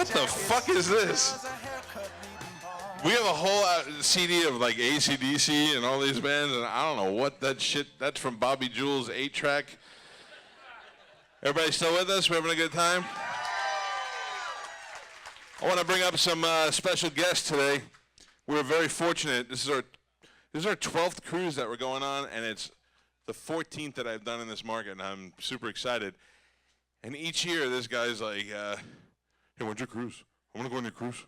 the fuck is this? We have a whole CD of like AC/DC and all these bands, and I don't know what that shit. That's from Bobby Jewell's 8-track. Everybody still with us? We're having a good time? I want to bring up some special guests today. We're very fortunate. This is our 12th cruise that we're going on, and it's the 14th that I've done in this market, and I'm super excited. And each year, this guy's like, hey, when's your cruise? I want to go on your cruise.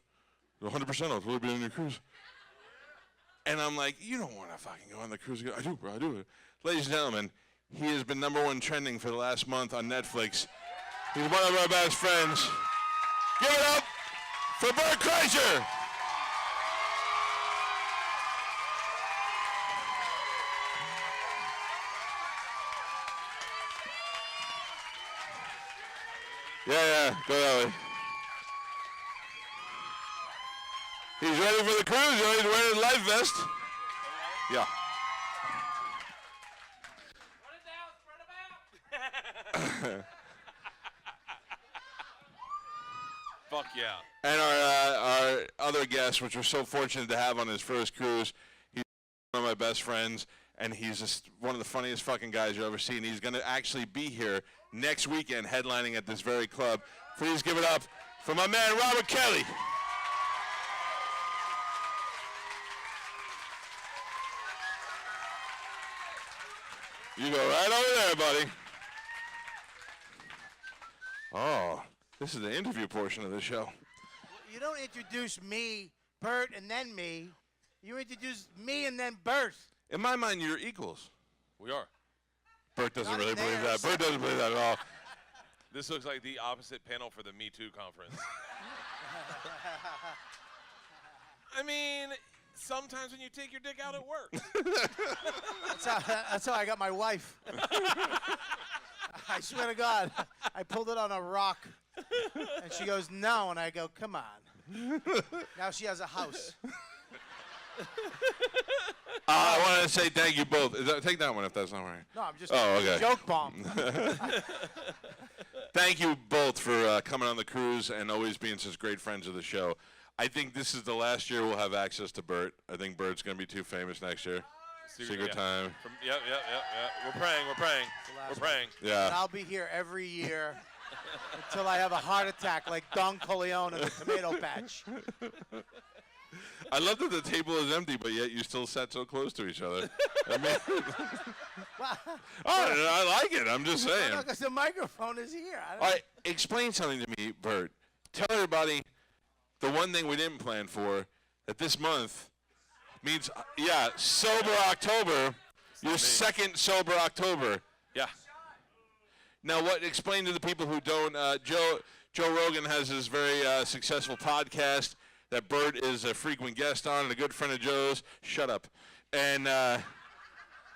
100% I'll totally be on your cruise. And I'm like, you don't want to fucking go on the cruise. I do, bro, I do. Ladies and gentlemen, he has been #1 trending for the last month on Netflix. He's one of our best friends. Give it up for Bert Kreischer. Yeah, go that way. He's ready for the cruise. He's wearing his life vest. Yeah. Run it down, spread 'em out. Fuck yeah. And our other guest, which we're so fortunate to have on his first cruise, he's one of my best friends, and he's just one of the funniest fucking guys you'll ever see. And he's going to actually be here next weekend headlining at this very club. Please give it up for my man, Robert Kelly. You go right over there, buddy. Oh, this is the interview portion of the show. You don't introduce me, Bert, and then me. You introduce me and then Bert. In my mind, you're equals. We are. Bert doesn't Not really there, believe that. so- Bert doesn't believe that at all. This looks like the opposite panel for the Me Too conference. I mean, sometimes when you take your dick out, it works. That's how I got my wife. I swear to God, I pulled it on a rock, and she goes, no, and I go, come on. Now she has a house. I want to say thank you both. Take that one if that's not right. No, I'm just okay. joke bomb. Thank you both for coming on the cruise and always being such great friends of the show. I think this is the last year we'll have access to Bert. I think Bert's going to be too famous next year. Secret time. Yep. We're praying. We're praying. Yeah. And I'll be here every year until I have a heart attack like Don Corleone in the tomato patch. I love that the table is empty, but yet you still sat so close to each other. I mean, I like it. I'm just saying. Because the microphone is here. All right, explain something to me, Bert. Tell everybody the one thing we didn't plan for, that this month means, Sober October, your second Sober October. Yeah. Now, explain to the people who don't, Joe Rogan has his very successful podcast that Bert is a frequent guest on and a good friend of Joe's. Shut up. And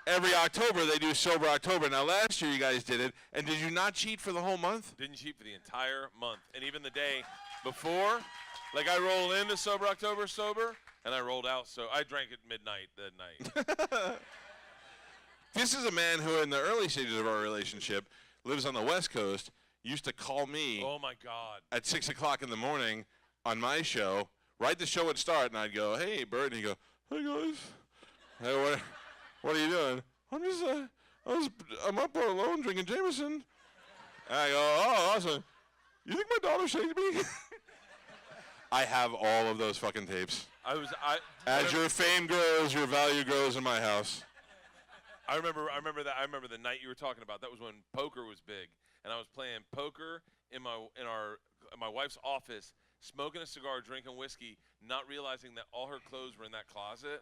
every October they do Sober October. Now, last year you guys did it, and did you not cheat for the whole month? Didn't cheat for the entire month. And even the day before, like I rolled into Sober October sober, and I rolled out, so I drank at midnight that night. This is a man who, in the early stages of our relationship, lives on the West Coast, used to call me Oh, my God. at 6 o'clock in the morning on my show. Right the show would start, and I'd go, hey, Bert, and he'd go, hey, guys. Hey, what are you doing? I'm up all alone drinking Jameson. And I go, oh, awesome. You think my daughter saved me? I have all of those fucking tapes. As your fame grows, your value grows in my house. I remember the night you were talking about. That was when poker was big, and I was playing poker in my wife's office, smoking a cigar, drinking whiskey, not realizing that all her clothes were in that closet.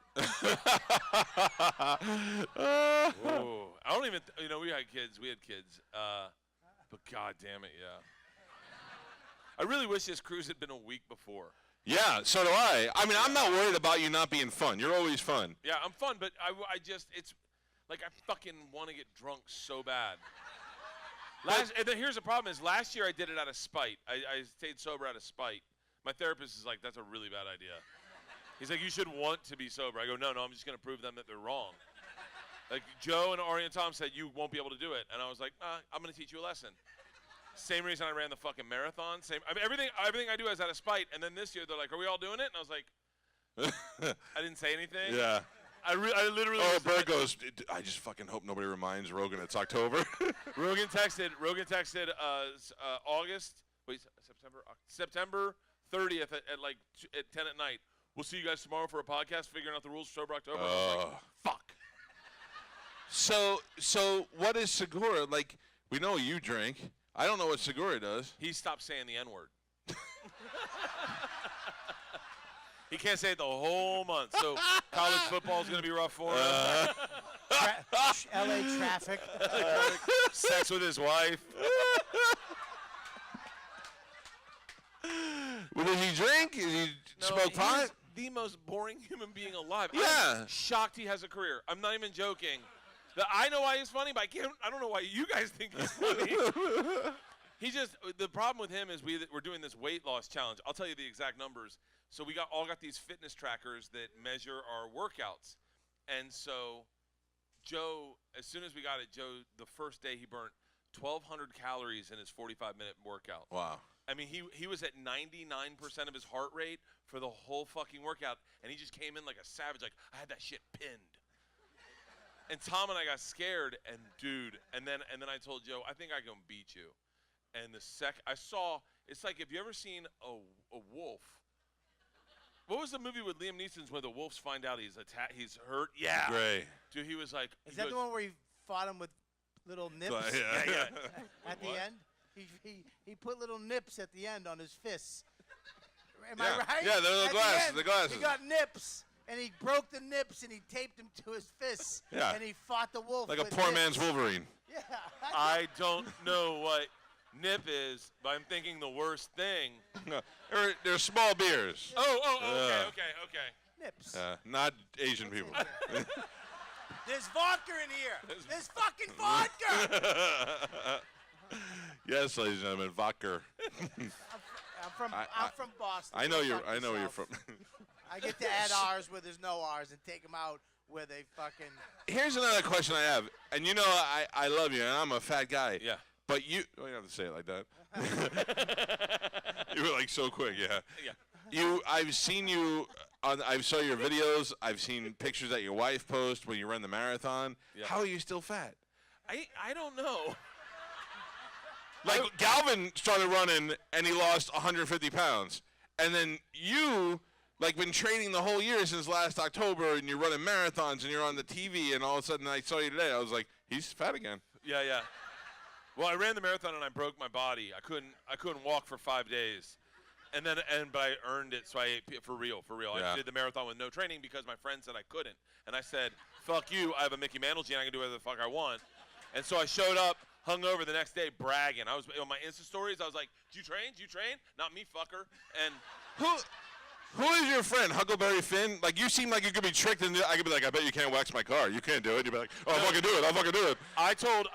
Whoa. I don't even, we had kids. But God damn it, yeah. I really wish this cruise had been a week before. Yeah, so do I. I mean, I'm not worried about you not being fun. You're always fun. Yeah, I'm fun, but it's like I fucking want to get drunk so bad. And then here's the problem is last year I did it out of spite. I stayed sober out of spite. My therapist is like, that's a really bad idea. He's like, you should want to be sober. I go, no, I'm just going to prove them that they're wrong. Like Joe and Ari and Tom said, you won't be able to do it. And I was like, I'm going to teach you a lesson. Same reason I ran the fucking marathon. Everything I do is out of spite. And then this year they're like, "Are we all doing it?" And I was like, I didn't say anything. Yeah. I literally. Oh, Bert goes, I just fucking hope nobody reminds Rogan it's October. Rogan texted September 30th at like at 10 at night. We'll see you guys tomorrow for a podcast figuring out the rules for Sober October. I was like, fuck. So what is Segura? Like, we know you drink. I don't know what Segura does. He stopped saying the N-word. He can't say it the whole month. So college football is going to be rough for him. LA traffic. Sex with his wife. Well, does he drink? Does he smoke pot? He's the most boring human being alive. Yeah. I'm shocked he has a career. I'm not even joking. I know why he's funny, but I don't know why you guys think he's funny. The problem with him is we're doing this weight loss challenge. I'll tell you the exact numbers. So we all got these fitness trackers that measure our workouts. And so Joe, as soon as we got it, Joe, the first day he burnt 1,200 calories in his 45-minute workout. Wow. I mean, he was at 99% of his heart rate for the whole fucking workout, and he just came in like a savage, like, I had that shit pinned. And Tom and I got scared, and dude, and then I told Joe, I think I can beat you. And I saw, it's like, have you ever seen a wolf? What was the movie with Liam Neeson where the wolves find out he's hurt? Yeah. Great. Dude, he was like. Is that the one where he fought him with little nips? Yeah. At the end? He put little nips at the end on his fists. Am Yeah. I right? Yeah, they're the glasses. He got nips, and he broke the nips, and he taped them to his fists. Yeah. And he fought the wolf Like a with poor nips. man's Wolverine. Yeah. I don't know what nip is, but I'm thinking the worst thing. No, they're small beers. Okay. Nips. Not Asian people. There's vodka in here. There's fucking vodka. Yes, ladies and gentlemen, vodka. I'm from Boston. I know Go you're. fuck I know where you're yourself. from. I get to add R's where there's no R's and take them out where they fucking. Here's another question I have, and you know I love you, and I'm a fat guy. Yeah. But you don't have to say it like that. You were like so quick, yeah. Yeah. I've seen you. I saw your videos. I've seen pictures that your wife posts when you run the marathon. Yeah. How are you still fat? I don't know. Like Galvin started running and he lost 150 pounds, and then you like been training the whole year since last October, and you're running marathons and you're on the TV, and all of a sudden I saw you today. I was like, he's fat again. Yeah. Well, I ran the marathon and I broke my body. I couldn't walk for 5 days, but I earned it, so I ate for real. Yeah. I did the marathon with no training because my friend said I couldn't, and I said, "Fuck you! I have a Mickey Mantle gene. I can do whatever the fuck I want." And so I showed up, hungover the next day, bragging. I was on my Insta stories. I was like, "Did you train? Did you train? Not me, fucker." And Who is your friend, Huckleberry Finn? Like, you seem like you could be tricked into. I could be like, I bet you can't wax my car. You can't do it. You'd be like, oh, I'll fucking do it. I'll fucking do it. I told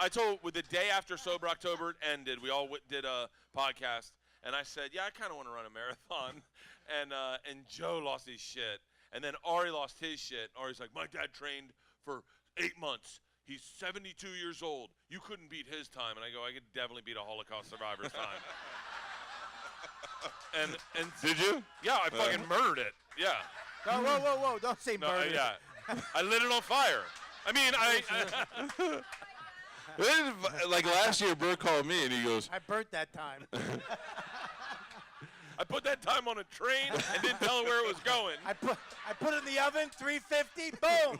with the day after Sober October ended, we all did a podcast, and I said, yeah, I kind of want to run a marathon, and Joe lost his shit, and then Ari lost his shit. Ari's like, my dad trained for 8 months. He's 72 years old. You couldn't beat his time, and I go, I could definitely beat a Holocaust survivor's time. And Did you? yeah, I fucking murdered it. Yeah. Oh, whoa! Don't say No, murder. yeah. I lit it on fire. I mean, Like last year, Bert called me and he goes, I burnt that time. I put that time on a train and didn't tell her where it was going. I put it in the oven, 350, boom.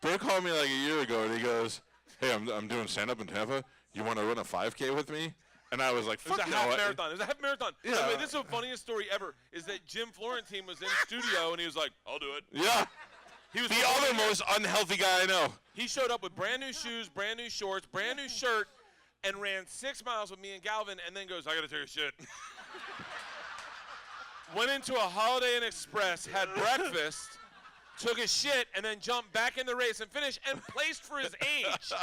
Bert called me like a year ago and he goes, hey, I'm doing stand-up in Tampa. You want to run a 5K with me? And I was like, It was fuck a no. half marathon. It was a half marathon. By the Yeah. way, this is the funniest story ever. Is that Jim Florentine was in studio and he was like, "I'll do it." Yeah. He was The other most unhealthy guy I know. He showed up with brand new shoes, brand new shorts, brand new shirt, and ran 6 miles with me and Galvin, and then goes, "I gotta take a shit." Went into a Holiday Inn Express, had breakfast, took a shit, and then jumped back in the race and finished and placed for his age.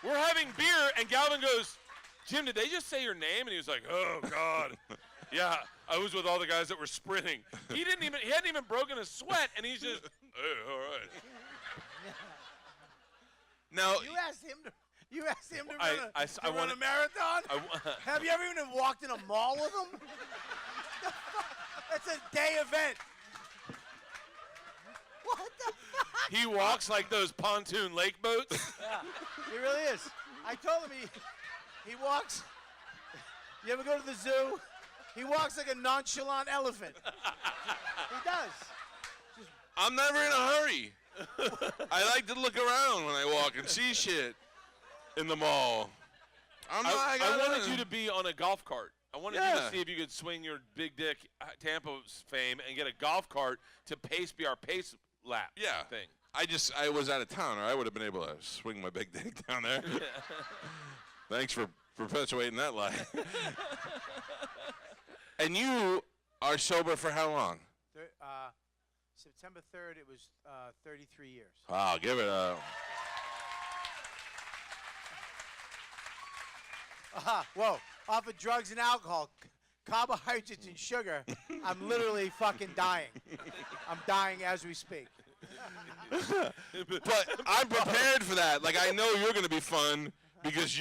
We're having beer, and Galvin goes, "Jim, did they just say your name?" And he was like, "Oh God, yeah, I was with all the guys that were sprinting." He hadn't even broken a sweat, and he's just, "Hey, all right." Now, You asked him to. You asked him to run, wanted- a marathon? Have you ever even walked in a mall with him? That's a day event. What the fuck? He walks like those pontoon lake boats. Yeah, he really is. I told him he walks. You ever go to the zoo? He walks like a nonchalant elephant. He does. I'm never in a hurry. I like to look around when I walk and see shit in the mall. I wanted you to be on a golf cart. I wanted you to see if you could swing your big dick Tampa fame and get a golf cart to be our pace lap thing. I was out of town, or I would have been able to swing my big dick down there. Thanks for perpetuating that lie. And you are sober for how long? September 3rd, it was 33 years. Wow, give it up. Whoa, off of drugs and alcohol, carbohydrates and sugar, I'm literally fucking dying. I'm dying as we speak. But I'm prepared for that. Like, I know you're going to be fun because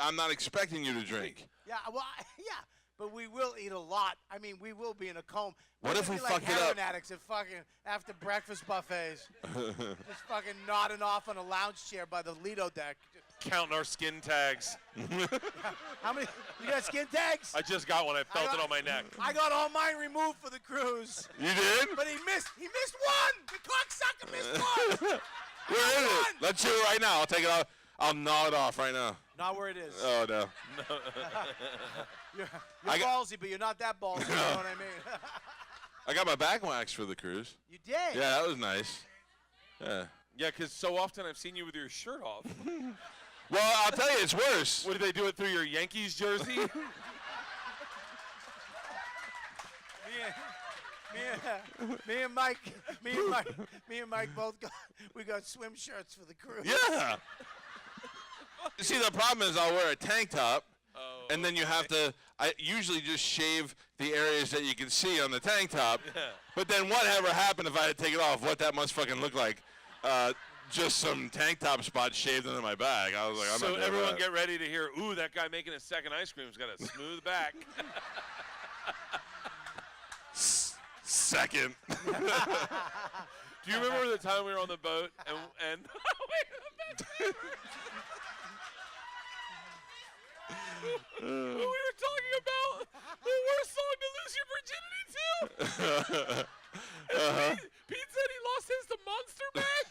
I'm not expecting you to drink. Yeah, well, yeah, but we will eat a lot. I mean, we will be in a coma. What if we like fuck it heroin up? addicts at fucking after breakfast buffets, just fucking nodding off on a lounge chair by the Lido Deck. Counting our skin tags. How many? You got skin tags? I just got one. I felt it on my neck. I got all mine removed for the cruise. You did? But he missed one. The cocksucker missed one. Where is it? Let's do it right now. I'll take it off. I'll gnaw it off right now. Not where it is. Oh, no. You're ballsy, but you're not that ballsy. You know what I mean? I got my back waxed for the cruise. You did? Yeah, that was nice. Yeah. Yeah, because so often I've seen you with your shirt off. Well, I'll tell you, it's worse. What, did they do it through your Yankees jersey? Me and Mike both got swim shirts for the cruise. Yeah. You see, the problem is I'll wear a tank top, and then you have to. I usually just shave the areas that you can see on the tank top. Yeah. But then whatever happened if I had to take it off? What that must fucking look like? Just some tank top spots shaved into my bag. I was like, I'm so not doing everyone that. get ready to hear, ooh, that guy making his second ice cream's got a smooth back. Second. Do you remember the time we were on the boat and we were talking about the worst song to lose your virginity to? And Pete said he lost his to Monster Bag.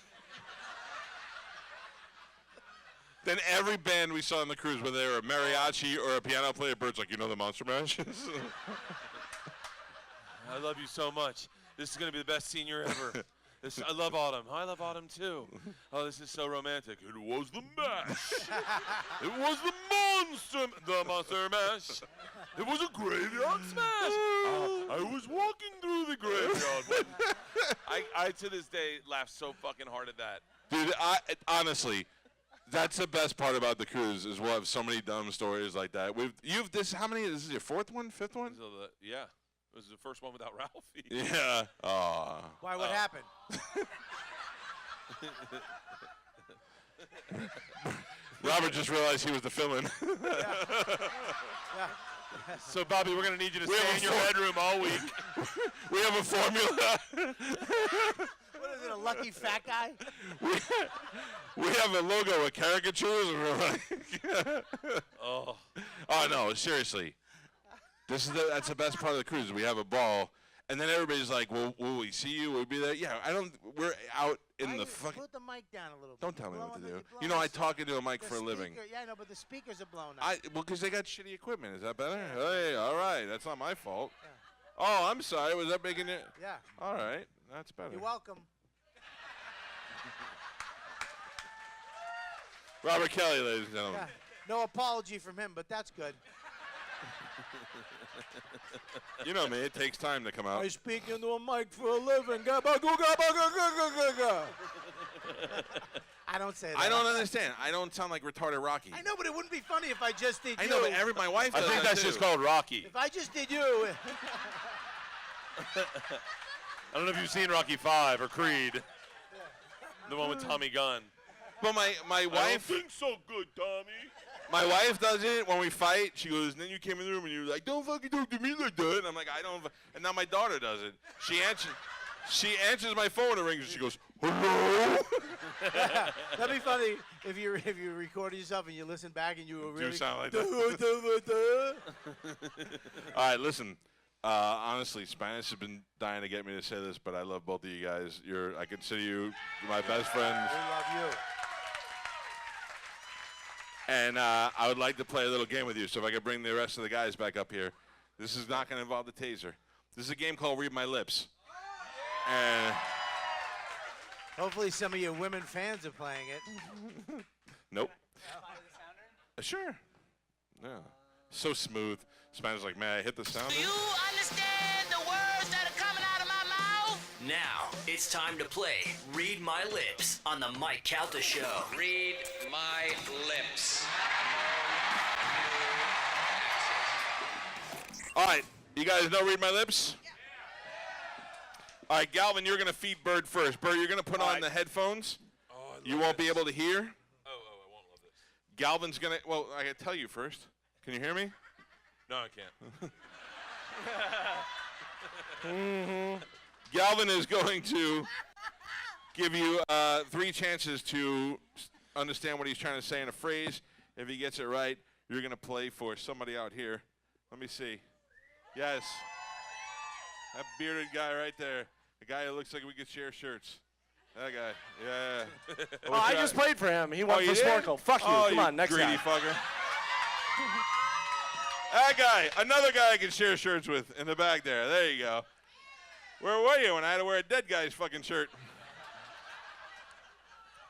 Then every band we saw on the cruise, whether they were a mariachi or a piano player, Bert's like, you know the Monster Mash? I love you so much. This is going to be the best senior ever. I love autumn. I love autumn too. Oh, this is so romantic. It was the mash. It was the monster mash. It was a graveyard smash. I was walking through the graveyard. I to this day laugh so fucking hard at that. Dude, honestly, that's the best part about the cruise is we'll have so many dumb stories like that. How many? This is your fourth one, fifth one? So yeah. It was the first one without Ralphie. Yeah. Why? What happened? Robert just realized he was the fill-in. Yeah. So, Bobby, we're going to need you to stay in your bedroom all week. We have a formula. What is it, a lucky fat guy? We have a logo with caricatures. And we're like, Oh, no, seriously. That's the best part of the cruise. We have a ball, and then everybody's like, "Well, will we see you? We'll be there." Yeah, we're out in the fucking. Put the mic down a little bit. Don't tell me what to Blowing do. the- You know, I talk into a mic the for a living. speaker- Yeah, I know, but the speakers are blown up. Well, because they got shitty equipment. Is that better? Hey, all right. That's not my fault. Yeah. Oh, I'm sorry. Was that making it? Yeah. All right. That's better. You're welcome. Robert Kelly, ladies and gentlemen. Yeah. No apology from him, but that's good. You know me. It takes time to come out. I speak into a mic for a living. I don't say that. I don't understand. I don't sound like retarded Rocky. I know, but it wouldn't be funny if I just did I you. know, but my wife I does think that that's too. just called Rocky. If I just did you. I don't know if you've seen Rocky V or Creed, the one with Tommy Gunn. But my I don't wife, think so good, Tommy. my wife does it when we fight. She goes, and then you came in the room and you were like, don't fucking talk to me like that. And I'm like, I don't. And now my daughter does it. She answers my phone and rings and she goes, hello? That'd be funny if you recorded yourself and you listen back and you were really. Do sound like that. All right, listen. Honestly, Spanish has been dying to get me to say this, but I love both of you guys. I consider you my best friends. We love you. And I would like to play a little game with you. So if I could bring the rest of the guys back up here. This is not going to involve the taser. This is a game called Read My Lips. And Hopefully some of your women fans are playing it. nope. Sure. Yeah. So smooth. Spanish like, man, I hit the sounder. Do you understand the words that are coming out of my mouth? Now, it's time to play Read My Lips on the Mike Calta Show. Read my lips. All right. You guys know Read My Lips? All right, Galvin, you're going to feed Bert first. Bert, you're going to put on the headphones. Oh, I love You won't be this. able to hear. Oh, I won't love this. Galvin's going to, well, I got to tell you first. Can you hear me? No, I can't. Galvin is going to give you 3 chances to understand what he's trying to say in a phrase. If he gets it right, you're going to play for somebody out here. Let me see. Yes. That bearded guy right there. The guy who looks like we could share shirts. That guy. Yeah. Oh, I just played for him. He won Oh, you for did? Snorkel. Fuck you. Oh, Come on, next greedy guy. fucker. That guy. Another guy I can share shirts with in the back there. There you go. Where were you when I had to wear a dead guy's fucking shirt?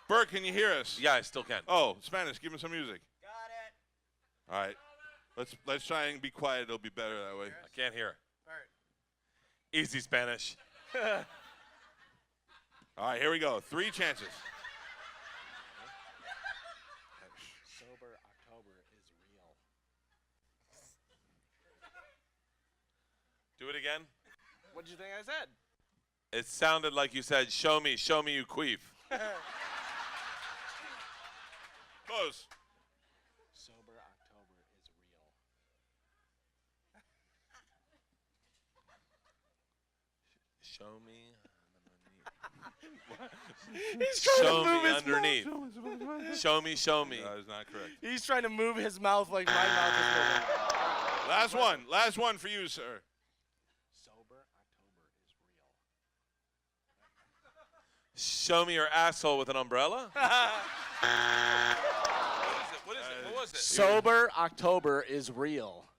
Bert, can you hear us? Yeah, I still can. Oh, Spanish. Give him some music. Got it. All right. Let's try and be quiet. It'll be better that way. I can't hear. Bert. Easy Spanish. All right, here we go. 3 chances. Sober October is real. Do it again. What did you think I said? It sounded like you said, show me you queef. Close. Sober October is real. Show me. He's trying Show to move me his underneath. mouth. Show me. That is not correct. He's trying to move his mouth like my mouth is moving. Last one. Last one for you, sir. Sober October is real. Show me your asshole with an umbrella. What is it? What was it? Sober October is real.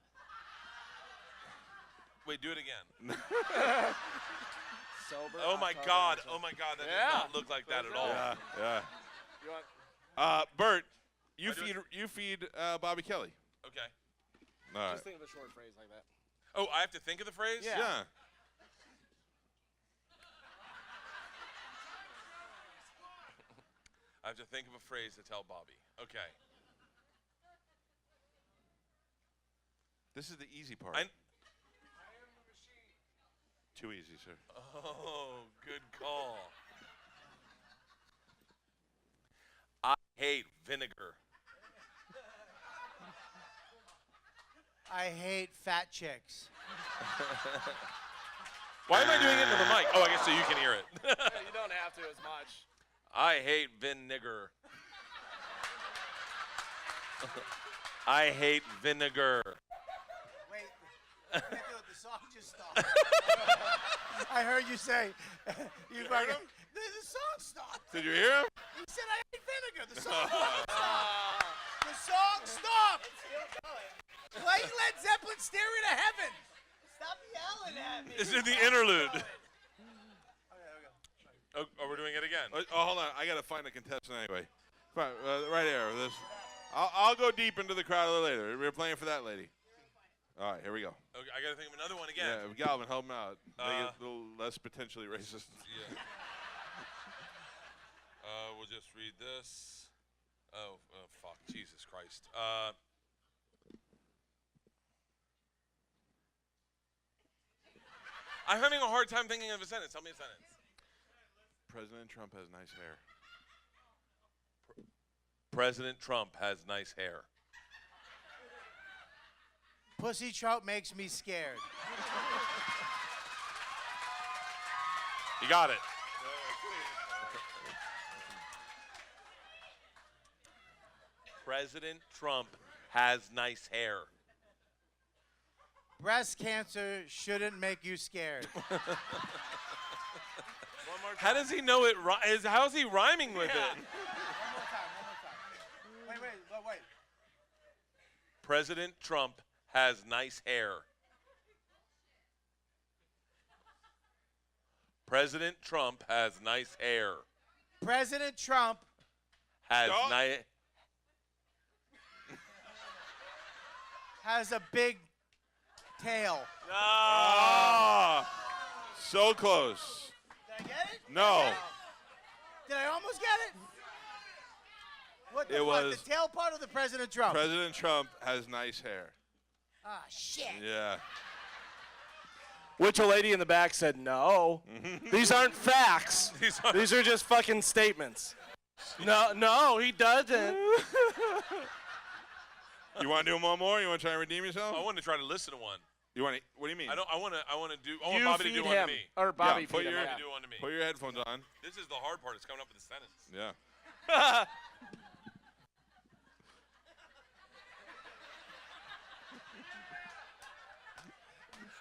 Wait, do it again. Sober Oh my October God. is Oh my God. That Yeah. does not look like that at all. Yeah, yeah. You want, Bert, you I do feed Bobby Kelly. Okay. All right. just think of a short phrase like that. Oh, I have to think of the phrase? Yeah. Yeah. I have to think of a phrase to tell Bobby. Okay. This is the easy part. I- Too easy, sir. Oh, good call. I hate vinegar. I hate fat chicks. Why am I doing it into the mic? Oh, I guess so you can hear it. You don't have to as much. I hate vinegar. I hate vinegar. Wait, I can't do it. The song just stopped. I heard you say, you fucking, him? the song stopped. Did you hear him? He said I hate vinegar. The song stopped. The song stopped. Play Led Zeppelin Stairway to Heaven. Stop yelling at me. This is the interlude. Okay, there we go. Oh, we're doing it again. Oh, hold on. I got to find a contestant anyway. Fine, right here. I'll go deep into the crowd a little later. We're playing for that lady. All right, here we go. Okay, I gotta think of another one again. Yeah, Galvin, help him out. Make it a little less potentially racist. Yeah. We'll just read this. Oh, fuck. Jesus Christ. I'm having a hard time thinking of a sentence. Tell me a sentence. President Trump has nice hair. President Trump has nice hair. Pussy trout makes me scared. You got it. President Trump has nice hair. Breast cancer shouldn't make you scared. How does he know it? How is he rhyming with it? One more time. Wait. President Trump has nice hair. President Trump has nice hair. President Trump Has nice. has a big tail. Ah, so close. Did I get it? No. Did I almost get it? What the It fuck? was- The tail part of the President Trump. President Trump has nice hair. Ah, shit. Yeah. Which a lady in the back said, no. These aren't facts. These are just fucking statements. No, he doesn't. You want to do one more? You want to try and redeem yourself? I want to try to listen to one. You want to? What do you mean? I want You Bobby to feed do one him. to me. Or Bobby put feed him. your- yeah. Do one to me. Put your headphones on. This is the hard part. It's coming up with the sentence. Yeah.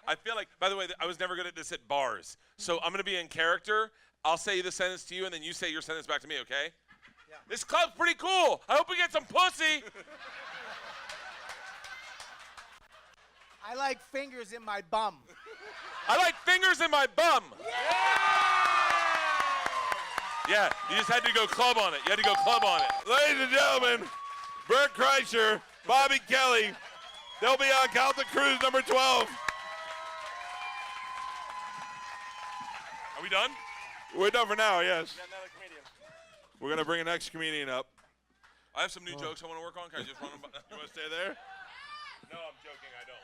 I feel like, by the way, I was never good at this at bars. So I'm going to be in character. I'll say the sentence to you, and then you say your sentence back to me, okay? Yeah. This club's pretty cool. I hope we get some pussy. I like fingers in my bum. I like fingers in my bum. Yeah, you just had to go club on it. You had to go club on it. Ladies and gentlemen, Bert Kreischer, Bobby Kelly. They'll be on Calta Cruise number 12. Are we done? We're done for now, yes. Got another comedian. We're going to bring an next comedian up. I have some new jokes I want to work on. Can I just run them by? You want to stay there? No, I'm joking. I don't.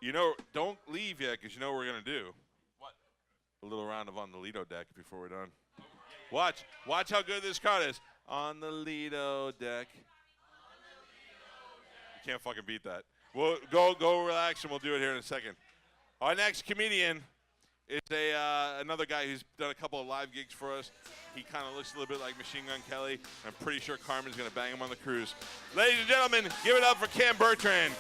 You know, don't leave yet, because you know what we're going to do. What? A little round of On The Lido Deck before we're done. Watch how good this crowd is. On the Lido Deck. You can't fucking beat that. We'll go relax, and we'll do it here in a second. Our next comedian is another guy who's done a couple of live gigs for us. He kind of looks a little bit like Machine Gun Kelly. I'm pretty sure Carmen's going to bang him on the cruise. Ladies and gentlemen, give it up for Cam Burtrand.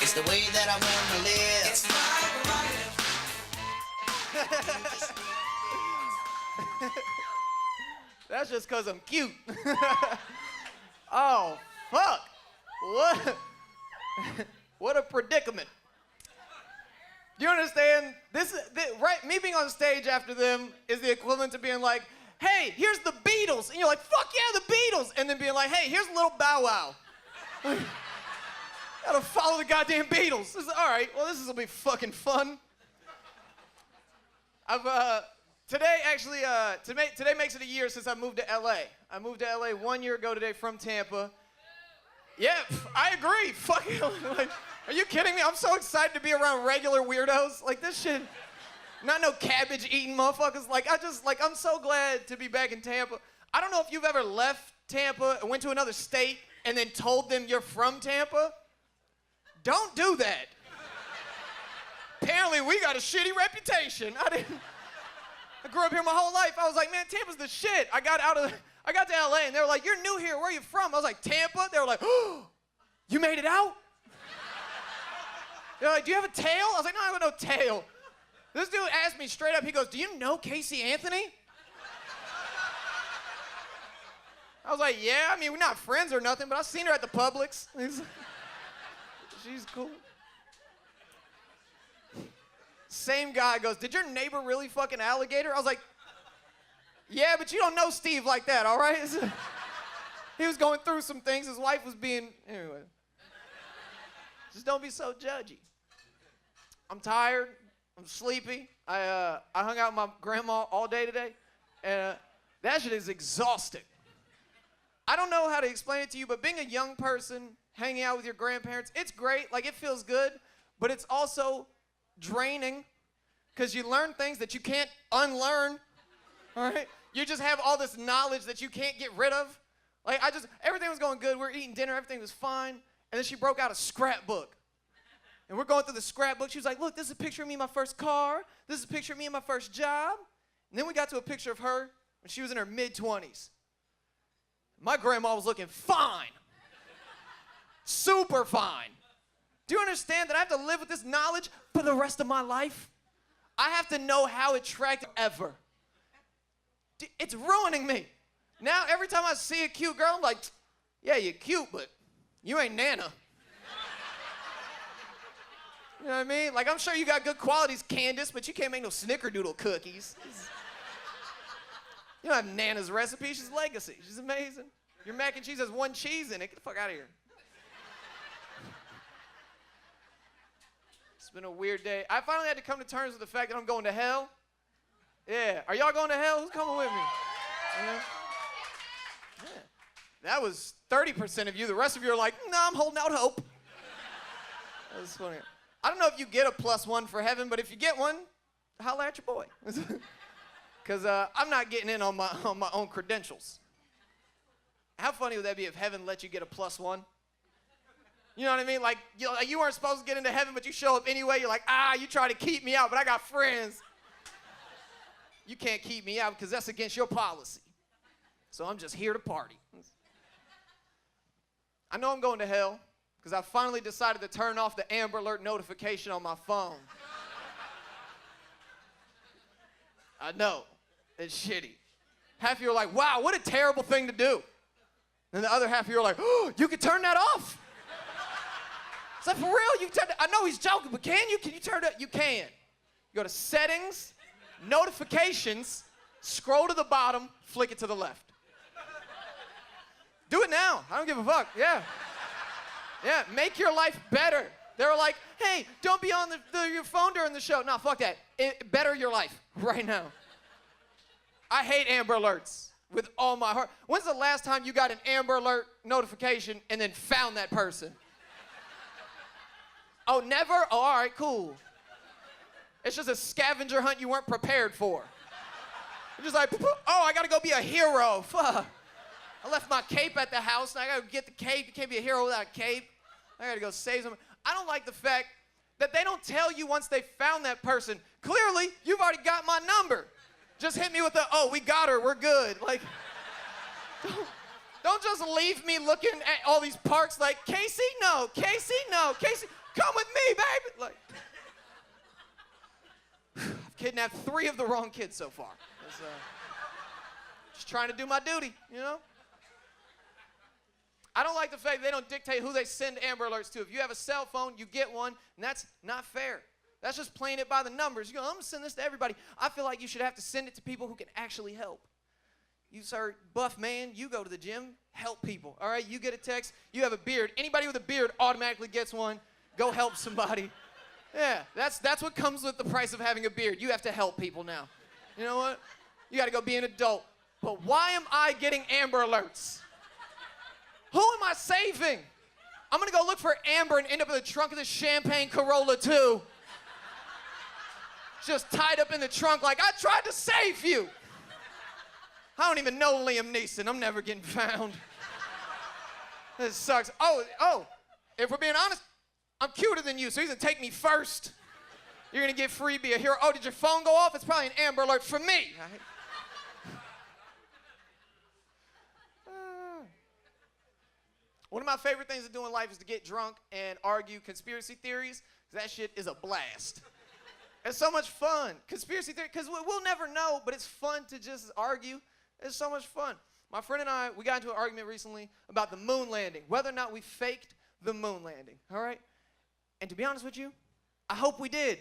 It's the way that I want to live. That's just because I'm cute. Oh, fuck. What? What a predicament. Do you understand? Right? Me being on stage after them is the equivalent to being like, hey, here's the Beatles. And you're like, fuck yeah, the Beatles. And then being like, hey, here's Little Bow Wow. Gotta follow the goddamn Beatles. All right, well, this will be fucking fun. Today makes it a year since I moved to LA. I moved to LA 1 year ago today from Tampa. Yeah, I agree. Fucking, like, are you kidding me? I'm so excited to be around regular weirdos. Like, this shit, not no cabbage eating motherfuckers. I'm so glad to be back in Tampa. I don't know if you've ever left Tampa and went to another state and then told them you're from Tampa. Don't do that. Apparently, we got a shitty reputation. I grew up here my whole life. I was like, man, Tampa's the shit. I got to LA and they were like, you're new here. Where are you from? I was like, Tampa. They were like, oh, you made it out? They're like, do you have a tail? I was like, no, I have no tail. This dude asked me straight up, he goes, do you know Casey Anthony? I was like, yeah, I mean, we're not friends or nothing, but I've seen her at the Publix. She's cool. Same guy goes, did your neighbor really fuck an alligator? I was like, yeah, but you don't know Steve like that, all right? He was going through some things. His wife was being, anyway. Just don't be so judgy. I'm tired. I'm sleepy. I hung out with my grandma all day today, and that shit is exhausting. I don't know how to explain it to you, but being a young person, hanging out with your grandparents, it's great. Like, it feels good, but it's also draining because you learn things that you can't unlearn, all right? You just have all this knowledge that you can't get rid of. Like, everything was going good. We were eating dinner. Everything was fine. And then she broke out a scrapbook. And we're going through the scrapbook. She was like, look, this is a picture of me in my first car. This is a picture of me in my first job. And then we got to a picture of her when she was in her mid-20s. My grandma was looking fine. Super fine. Do you understand that I have to live with this knowledge for the rest of my life? I have to know how attractive ever. It's ruining me. Now, every time I see a cute girl, I'm like, yeah, you're cute, but you ain't Nana. You know what I mean? Like, I'm sure you got good qualities, Candace, but you can't make no snickerdoodle cookies. You don't have Nana's recipe. She's legacy. She's amazing. Your mac and cheese has one cheese in it. Get the fuck out of here. It's been a weird day. I finally had to come to terms with the fact that I'm going to hell. Yeah. Are y'all going to hell? Who's coming with me? Yeah. That was 30% of you. The rest of you are like, no, I'm holding out hope. That was funny. I don't know if you get a +1 for heaven, but if you get one, holla at your boy. Because I'm not getting in on my own credentials. How funny would that be if heaven let you get a +1? You know what I mean? Like you weren't supposed to get into heaven, but you show up anyway. You're like, you try to keep me out, but I got friends. You can't keep me out because that's against your policy. So I'm just here to party. I know I'm going to hell because I finally decided to turn off the Amber Alert notification on my phone. I know. It's shitty. Half of you are like, wow, what a terrible thing to do. And the other half of you are like, oh, you can turn that off. It's like, for real? You can turn that? I know he's joking, but can you? Can you turn that? You can. You go to settings, notifications, scroll to the bottom, flick it to the left. Do it now. I don't give a fuck. Yeah. Yeah, make your life better. They were like, hey, don't be on your phone during the show. No, fuck that. Better your life right now. I hate Amber Alerts with all my heart. When's the last time you got an Amber Alert notification and then found that person? Oh, never? Oh, all right, cool. It's just a scavenger hunt you weren't prepared for. You're just like, oh, I gotta go be a hero. Fuck. I left my cape at the house, and I gotta get the cape. You can't be a hero without a cape. I gotta go save someone. I don't like the fact that they don't tell you once they found that person. Clearly, you've already got my number. Just hit me with the, oh, we got her, we're good. Like, don't just leave me looking at all these parks like, Casey, no, Casey, no, Casey, come with me, baby. Like, I've kidnapped 3 of the wrong kids so far. Just trying to do my duty, you know? I don't like the fact they don't dictate who they send Amber Alerts to. If you have a cell phone, you get one, and that's not fair. That's just playing it by the numbers. You go, I'm going to send this to everybody. I feel like you should have to send it to people who can actually help. You, sir, buff man, you go to the gym, help people, all right? You get a text, you have a beard. Anybody with a beard automatically gets one. Go help somebody. Yeah, that's what comes with the price of having a beard. You have to help people now. You know what? You got to go be an adult. But why am I getting Amber Alerts? Who am I saving? I'm gonna go look for Amber and end up in the trunk of the Champagne Corolla too. Just tied up in the trunk like, I tried to save you. I don't even know Liam Neeson. I'm never getting found. This sucks. Oh, if we're being honest, I'm cuter than you, so he's gonna take me first. You're gonna get free, be a hero. Oh, did your phone go off? It's probably an Amber Alert for me. One of my favorite things to do in life is to get drunk and argue conspiracy theories. That shit is a blast. It's so much fun. Conspiracy theory, because we'll never know, but it's fun to just argue. It's so much fun. My friend and I, we got into an argument recently about the moon landing, whether or not we faked the moon landing, all right? And to be honest with you, I hope we did.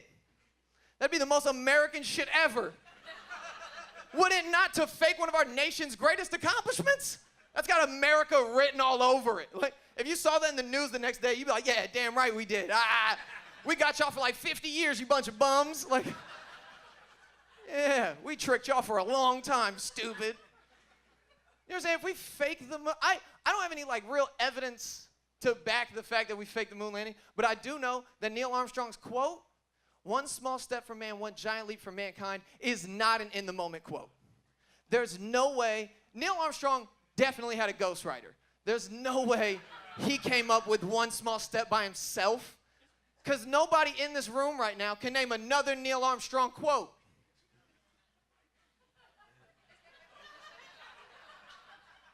That'd be the most American shit ever. Would it not, to fake one of our nation's greatest accomplishments? That's got America written all over it. Like, if you saw that in the news the next day, you'd be like, yeah, damn right we did. We got y'all for like 50 years, you bunch of bums. Like, yeah, we tricked y'all for a long time, stupid. You know what I'm saying? If we fake the moon, I don't have any like real evidence to back the fact that we faked the moon landing, but I do know that Neil Armstrong's quote one small step for man, one giant leap for mankind is not an in-the-moment quote. There's no way. Neil Armstrong definitely had a ghostwriter. There's no way he came up with one small step by himself, because nobody in this room right now can name another Neil Armstrong quote.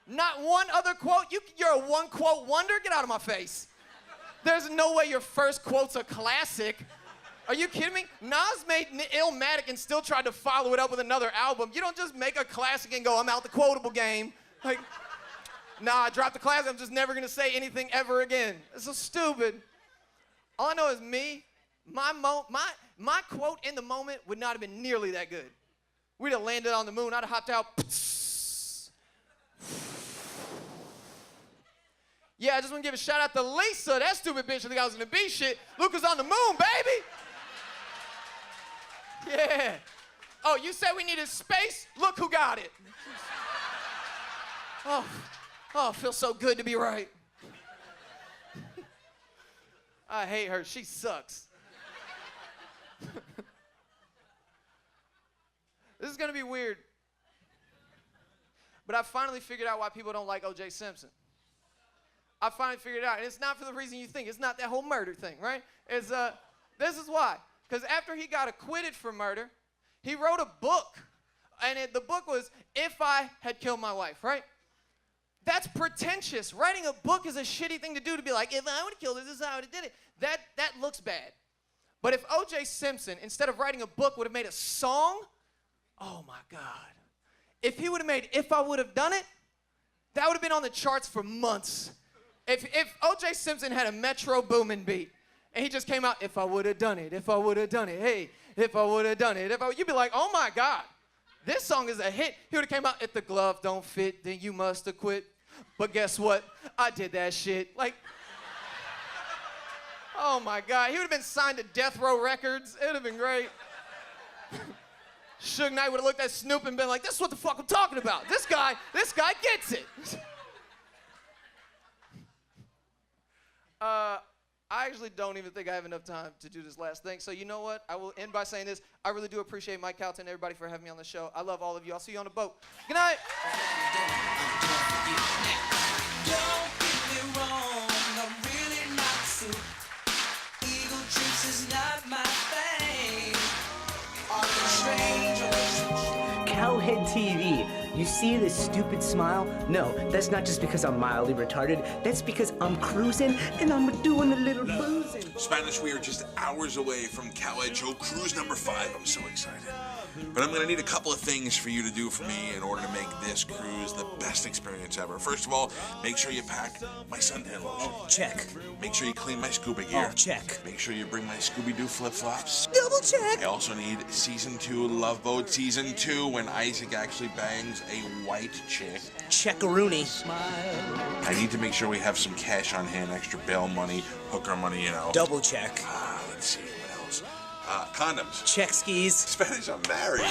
Not one other quote? You're a one-quote wonder? Get out of my face. There's no way your first quote's a classic. Are you kidding me? Nas made Illmatic and still tried to follow it up with another album. You don't just make a classic and go, I'm out the quotable game. Like, nah, I dropped the classic. I'm just never going to say anything ever again. It's so stupid. All I know is me, my quote in the moment would not have been nearly that good. We'd have landed on the moon. I'd have hopped out. Yeah, I just want to give a shout out to Lisa, that stupid bitch who think I was gonna be shit. Luke was on the moon, baby. Yeah. Oh, you said we needed space? Look who got it. Oh, it feels so good to be right. I hate her, she sucks. This is gonna be weird. But I finally figured out why people don't like OJ Simpson. I finally figured it out, and it's not for the reason you think. It's not that whole murder thing, right? It's this is why. Because after he got acquitted for murder, he wrote a book, and the book was If I Had Killed My Wife, right? That's pretentious. Writing a book is a shitty thing to do, to be like, if I would have killed her, this is how I would have did it. That looks bad. But if OJ Simpson, instead of writing a book, would have made a song, oh my God. If he would have made If I Would Have Done It, that would have been on the charts for months. If OJ Simpson had a Metro Boomin beat, and he just came out, if I would have done it, if I would have done it, hey, if I would have done it, you'd be like, oh my God, this song is a hit. He would have came out, if the glove don't fit, then you must have quit. But guess what? I did that shit. Like, oh my God, he would have been signed to Death Row Records. It would have been great. Suge Knight would have looked at Snoop and been like, this is what the fuck I'm talking about. This guy gets it. I actually don't even think I have enough time to do this last thing. So you know what? I will end by saying this. I really do appreciate Mike Calta and everybody for having me on the show. I love all of you. I'll see you on the boat. Good night. Don't get me wrong, I'm really not suit. Eagle trips is not my thing. On the strange. Cowhead TV. You see this stupid smile? No, that's not just because I'm mildly retarded. That's because I'm cruising and I'm doing a little boozing. Spanish, we are just hours away from Cowhead Show Cruise number 5. I'm so excited. But I'm going to need a couple of things for you to do for me in order to make this cruise the best experience ever. First of all, make sure you pack my suntan lotion. Oh, check. Make sure you clean my scuba gear. Oh, check. Make sure you bring my Scooby-Doo flip-flops. Double check. I also need Season 2 Love Boat Season 2 when Isaac actually bangs a white chick. Check-a-rooney. I need to make sure we have some cash on hand, extra bail money, hooker money, you know. Double check. Let's see, what else? Condoms. Check skis. Spanish, I'm married.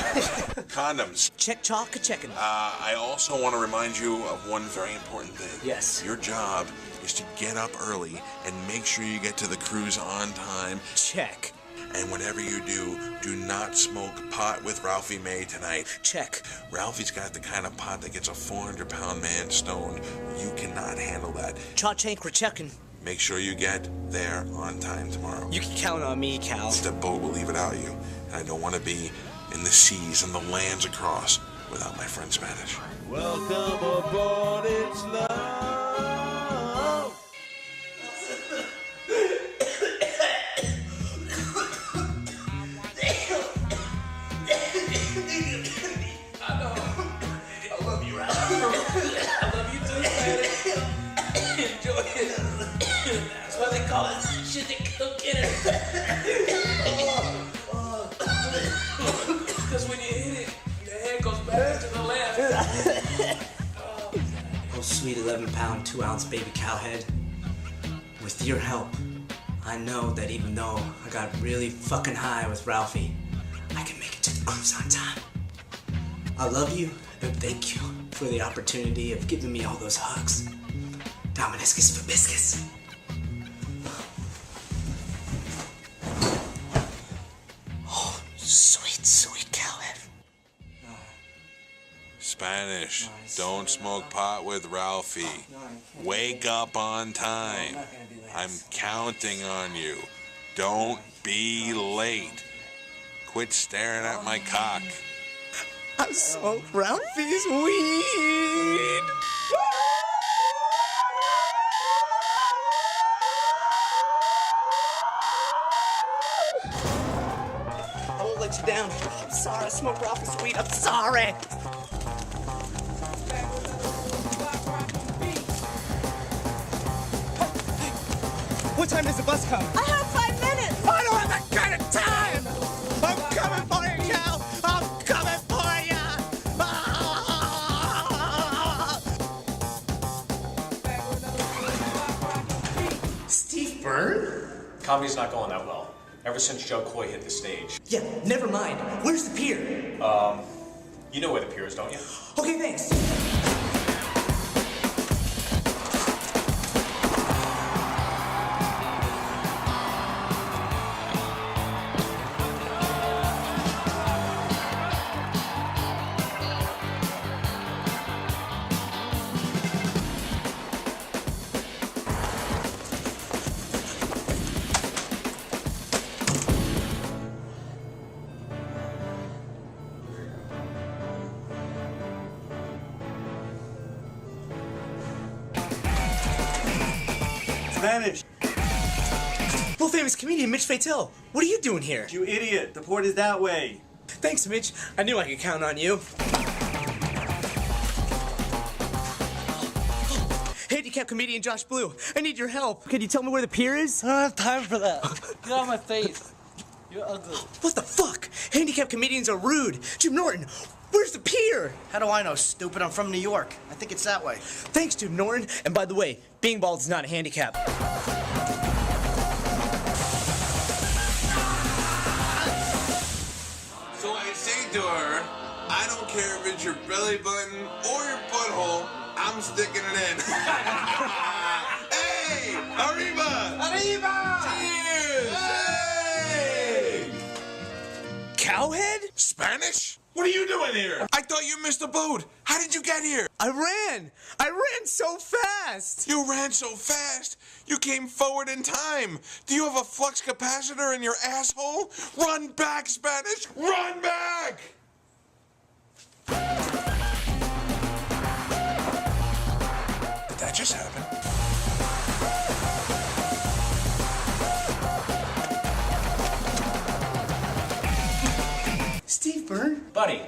Condoms. Check chalk, checking. I also want to remind you of one very important thing. Yes. Your job is to get up early and make sure you get to the cruise on time. Check. And whatever you do not smoke pot with Ralphie May tonight. Check. Ralphie's got the kind of pot that gets a 400-pound man stoned. You cannot handle that. Cha-chank, we're checking. Make sure you get there on time tomorrow. You can count on me, Cal. The boat will leave without you. And I don't want to be in the seas and the lands across without my friend Spanish. Welcome aboard, it's love. That's why they call it shit that cook in it. Because when you hit it, your head goes back to the left. Oh, sweet 11-pound, 2-ounce baby cowhead. With your help, I know that even though I got really fucking high with Ralphie, I can make it to the cruise on time. I love you, and thank you for the opportunity of giving me all those hugs. Dominiscus Fabiscus. Spanish. Don't smoke pot with Ralphie. Wake up on time. I'm counting on you. Don't be late. Quit staring at my cock. I smoke Ralphie's weed. I won't let you down. I'm sorry, I smoke Ralphie's weed. I'm sorry. What time does the bus come? I have 5 minutes. I don't have that kind of time. I'm coming for you, Cal. I'm coming for you. Steve Byrne? Comedy's not going that well. Ever since Joe Coy hit the stage. Yeah, never mind. Where's the pier? You know where the pier is, don't you? Okay, thanks. Spanish. World famous comedian Mitch Fatel. What are you doing here? You idiot. The port is that way. Thanks, Mitch. I knew I could count on you. Handicap comedian Josh Blue. I need your help. Can you tell me where the pier is? I don't have time for that. Get out of my face. You're ugly. What the fuck? Handicap comedians are rude. Jim Norton, where's the pier? How do I know, stupid? I'm from New York. I think it's that way. Thanks, Jim Norton. And by the way, being bald is not a handicap. So I say to her, I don't care if it's your belly button or your butthole, I'm sticking it in. Hey! Arriba! Arriba! Cheers! Hey! Cowhead? Spanish? What are you doing here? I thought you missed the boat. How did you get here? I ran so fast. You ran so fast, you came forward in time. Do you have a flux capacitor in your asshole? Run back, Spanish! Run back! Did that just happen? Steve Byrne? Buddy,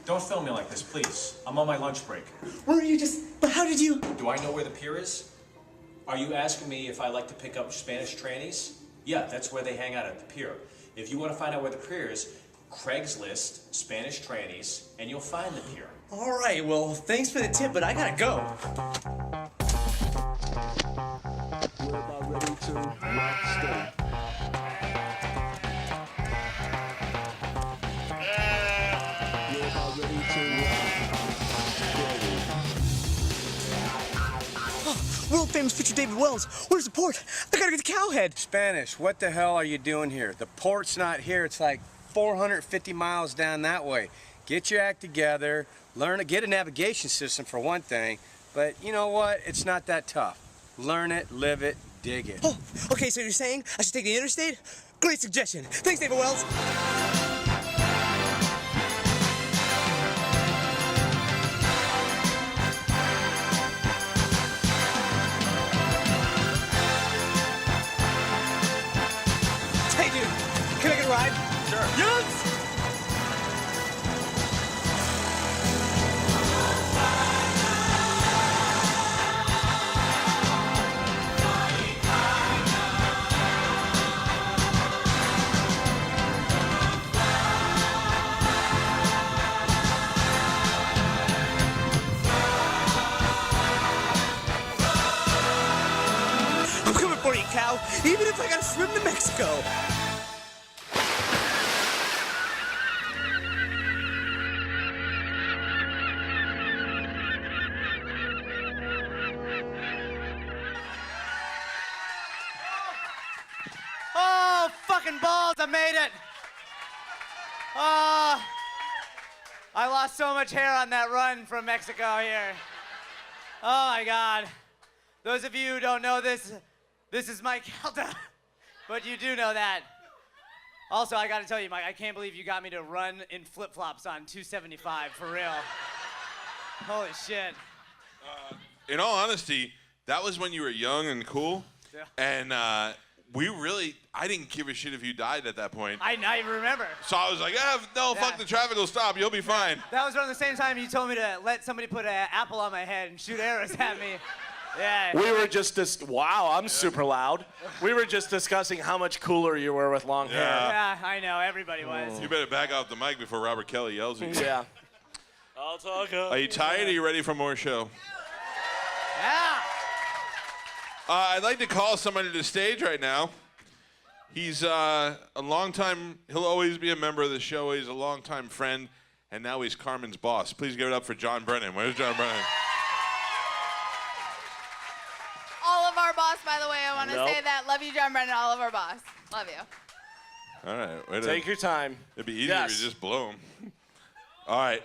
don't film me like this, please. I'm on my lunch break. Were you just... But how did you... Do I know where the pier is? Are you asking me if I like to pick up Spanish trannies? Yeah, that's where they hang out at the pier. If you want to find out where the pier is, Craigslist, Spanish trannies, and you'll find the pier. All right, well, thanks for the tip, but I gotta go. We're about ready to rock steady. We're about ready to Oh, world famous picture David Wells. Where's the port? I gotta get to Cowhead. Spanish, what the hell are you doing here? The port's not here. It's like 450 miles down that way. Get your act together, get a navigation system for one thing, but you know what? It's not that tough. Learn it, live it, dig it. Oh, okay, so you're saying I should take the interstate? Great suggestion. Thanks, David Wells. Hey, dude, can I get a ride? Sure. Yes! I'm coming for you, Cal, even if I gotta swim to Mexico. Oh, fucking balls, I made it. I lost so much hair on that run from Mexico here. Oh my God. Those of you who don't know this is Mike Calta, but you do know that. Also, I gotta tell you, Mike, I can't believe you got me to run in flip-flops on 275, for real. Holy shit. In all honesty, that was when you were young and cool. Yeah. And I didn't give a shit if you died at that point. I remember. So I was like, fuck the traffic will stop. You'll be fine. That was around the same time you told me to let somebody put an apple on my head and shoot arrows at me. Yeah. We were just wow, I'm super loud. We were just discussing how much cooler you were with long hair. Yeah, I know. Everybody was. You better back off the mic before Robert Kelly yells at you. Yeah. I'll talk up. Are you tired? Are you ready for more show? Yeah. I'd like to call somebody to the stage right now. He's a long time, he'll always be a member of the show. He's a longtime friend, and now he's Carmen's boss. Please give it up for John Brennan. Where's John Brennan? All of our boss, by the way. I want to say that. Love you, John Brennan. All of our boss. Love you. All right. Take your time. It'd be easier if you just blow him. All right.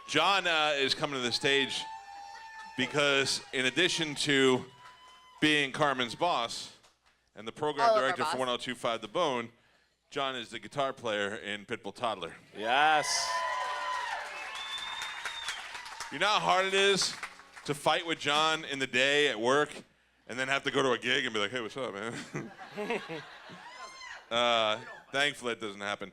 John is coming to the stage because in addition to being Carmen's boss and the program director for 1025 The Bone, John is the guitar player in Pitbull Toddler. Yes. You know how hard it is to fight with John in the day at work and then have to go to a gig and be like, hey, what's up, man? Thankfully, it doesn't happen.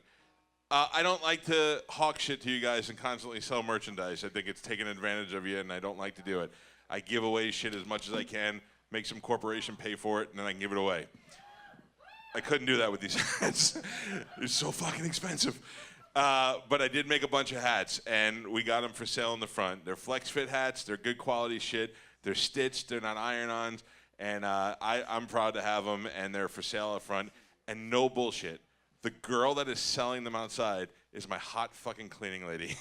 I don't like to hawk shit to you guys and constantly sell merchandise. I think it's taking advantage of you, and I don't like to do it. I give away shit as much as I can, make some corporation pay for it, and then I can give it away. I couldn't do that with these hats. It's so fucking expensive. But I did make a bunch of hats, and we got them for sale in the front. They're flex fit hats. They're good quality shit. They're stitched. They're not iron-ons. And I'm proud to have them, and they're for sale up front. And no bullshit. The girl that is selling them outside is my hot fucking cleaning lady.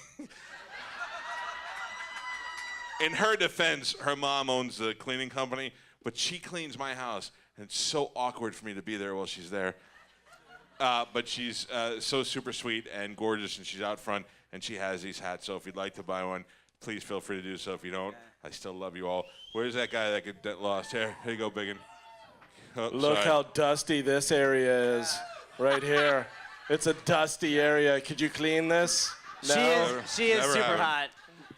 In her defense, her mom owns the cleaning company, but she cleans my house, and it's so awkward for me to be there while she's there. But she's so super sweet and gorgeous, and she's out front, and she has these hats. So if you'd like to buy one, please feel free to do so. If you don't, I still love you all. Where's that guy that lost hair? Here you go, biggin. Oh, Look how dusty this area is. Right here. It's a dusty area. Could you clean this? No. She is super hot.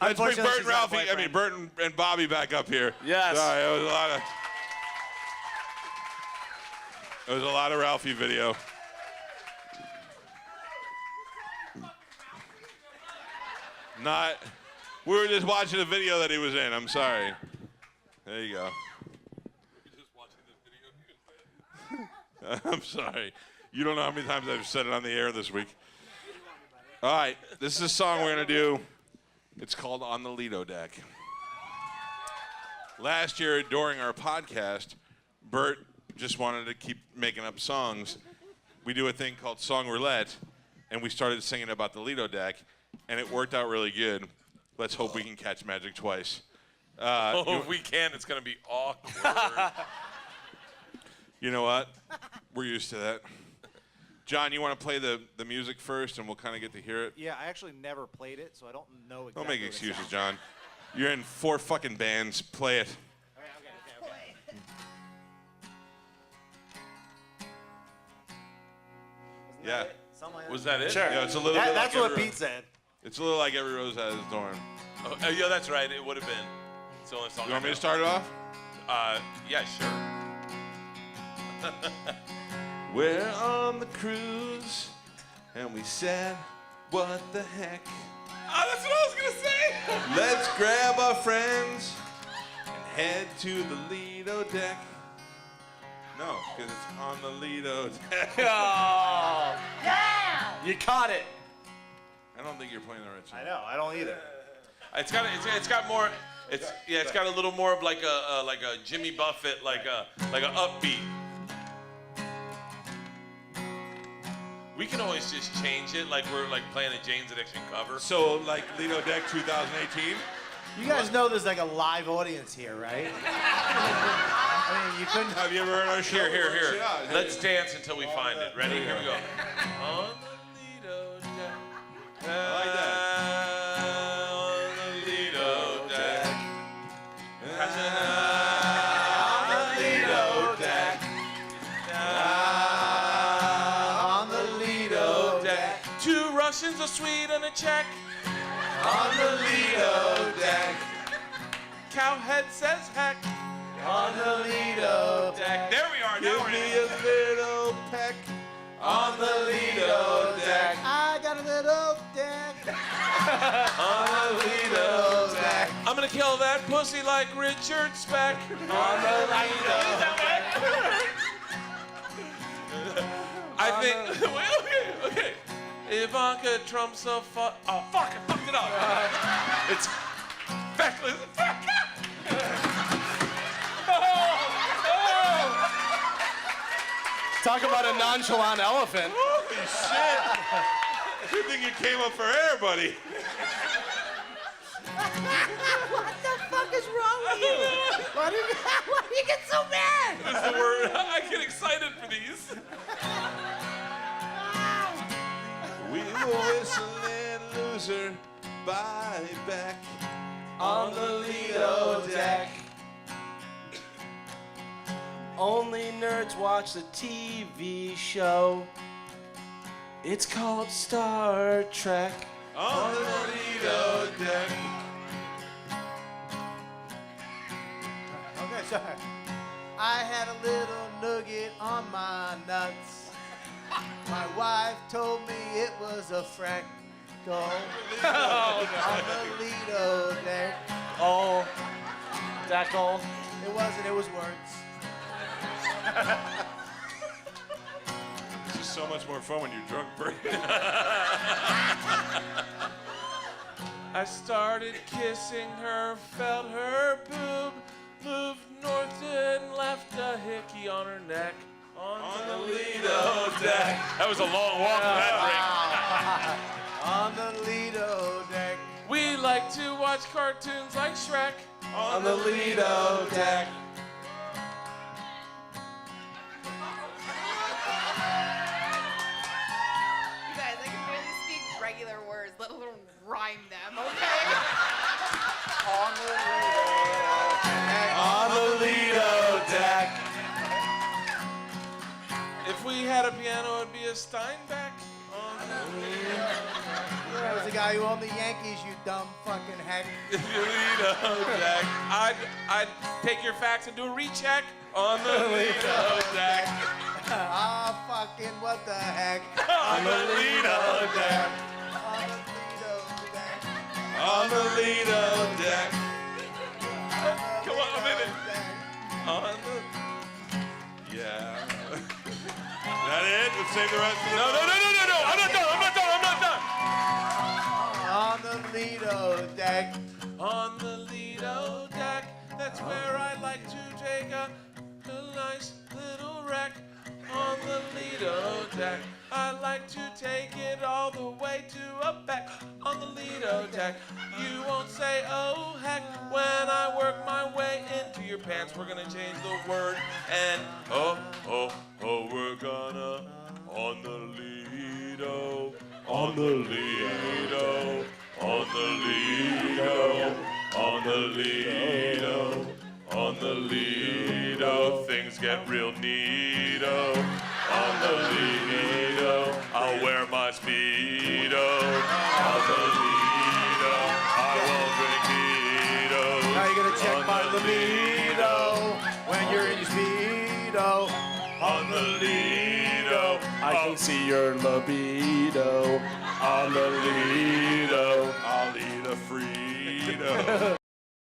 Let's bring Bert and Ralphie, Bert and Bobby back up here. Yes. Sorry, it was a lot of Ralphie video. We were just watching a video that he was in. I'm sorry. There you go. I'm sorry. You don't know how many times I've said it on the air this week. All right, this is a song we're going to do. It's called On The Lido Deck. Last year during our podcast, Bert just wanted to keep making up songs. We do a thing called Song Roulette, and we started singing about the Lido Deck, and it worked out really good. Let's hope we can catch magic twice. If we can, it's going to be awkward. You know what? We're used to that. John, you want to play the music first, and we'll kind of get to hear it? Yeah, I actually never played it, so I don't know exactly. Don't make excuses, John. You're in 4 fucking bands. Play it. Okay. Yeah. Was that it? Sure. Yeah, it's a little bit That's like what every Pete said. It's a little like Every Rose Has Its Thorn. Oh, yeah, that's right. It would have been. It's the only song. You want me to start it off? Yeah, sure. We're on the cruise, and we said, what the heck? Oh, that's what I was going to say. Let's grab our friends and head to the Lido Deck. No, because it's on the Lido Deck. Oh. Yeah! You caught it. I don't think you're playing the right song. I know. I don't either. It's got more. It's got a little more of like a Jimmy Buffett, like a upbeat. We can always just change it, like we're like playing a Jane's Addiction cover. So like Lido Deck 2018. You guys know there's like a live audience here, right? I mean, you couldn't. Have you ever heard our show? Here. Yeah. Let's dance until we find it. Ready? Here we go. On the Lido Deck. I like that. Russians, a Swede, and a Czech. On the Lido Deck. Cowhead says heck. On the Lido Deck. There we are. Now we're in. a little peck. On the Lido Deck. I got a little deck. On the Lido Deck. I'm gonna kill that pussy like Richard Speck. On the Lido Deck. I think. Okay. Ivanka Trump's a fuck. Oh fuck! I fucked it up. It's feckless. Talk about a nonchalant elephant. Holy shit. Good thing you came up for air, buddy. What the fuck is wrong with you? Why do you get so mad? That's the word. I get excited for these. We will whistle and loser. Bye back. On the Lido Deck. Only nerds watch the TV show. It's called Star Trek. On the Lido Deck. Okay, sorry. I had a little nugget on my nuts. My wife told me it was a frack. On the Lido Deck. Oh, Deckle. It wasn't, it was words. This is so much more fun when you're drunk, Bert. I started kissing her, felt her boob, moved north and left a hickey on her neck. On the Lido Deck. That was a long walk for that drink. On the Lido Deck. We like to watch cartoons like Shrek. On the Lido Deck. You guys, I can barely speak regular words, let alone rhyme them, okay? On the Lido Deck. If we had a piano, it'd be a Steinbeck. On the That was the guy who owned the Yankees, you dumb fucking heck. Lido Deck. I'd take your facts and do a recheck. On the Lido Deck. Ah, fucking what the heck. On the Lido Deck. On the Lido Deck. Come on, a minute. On the... Yeah. That it? Let's save the rest of the No. I'm not done. On the Lido Deck. On the Lido Deck. That's where I like to take a nice little wreck. On the Lido Deck. I like to take it all the way to a back. On the Lido Deck. You won't say, oh heck, when I work my way into your pants. We're gonna change the word and we're gonna on the Lido, on the Lido, on the Lido, on the Lido, on the Lido. Things get real neato. On the Lido, I'll wear my Speedo. On the Lido, I won't drink Lido. Now you're gonna check my libido when you're in your Speedo. On the Lido, I can see your libido. on the Lido, I'll eat a Frito.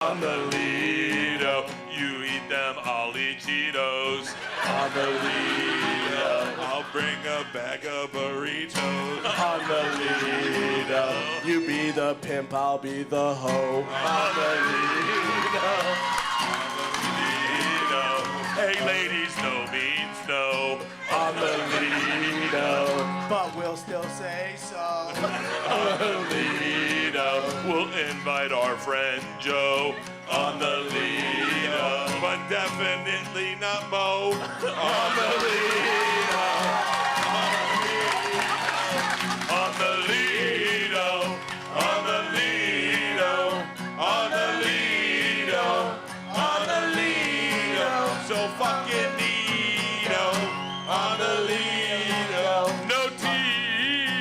on the Lido, you eat them, I'll eat Cheetos. On the Lido, I'll bring a bag of burritos. On the Lido, you be the pimp, I'll be the hoe. on the Lido, hey ladies, no means no. On the Lido, But we'll still say so. on the Lido, we'll invite our friend Joe. On the Lido, But definitely not Mo. on the Lido, on the Lido, on the Lido, on the Lido, on the Lido, So fucking neato. on the Lido, no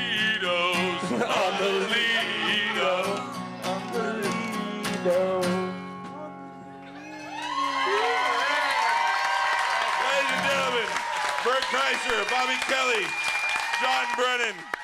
Tito's. the Lido. On the Lido. Ladies and gentlemen, Bert Kreischer, Bobby Kelly, John Brennan.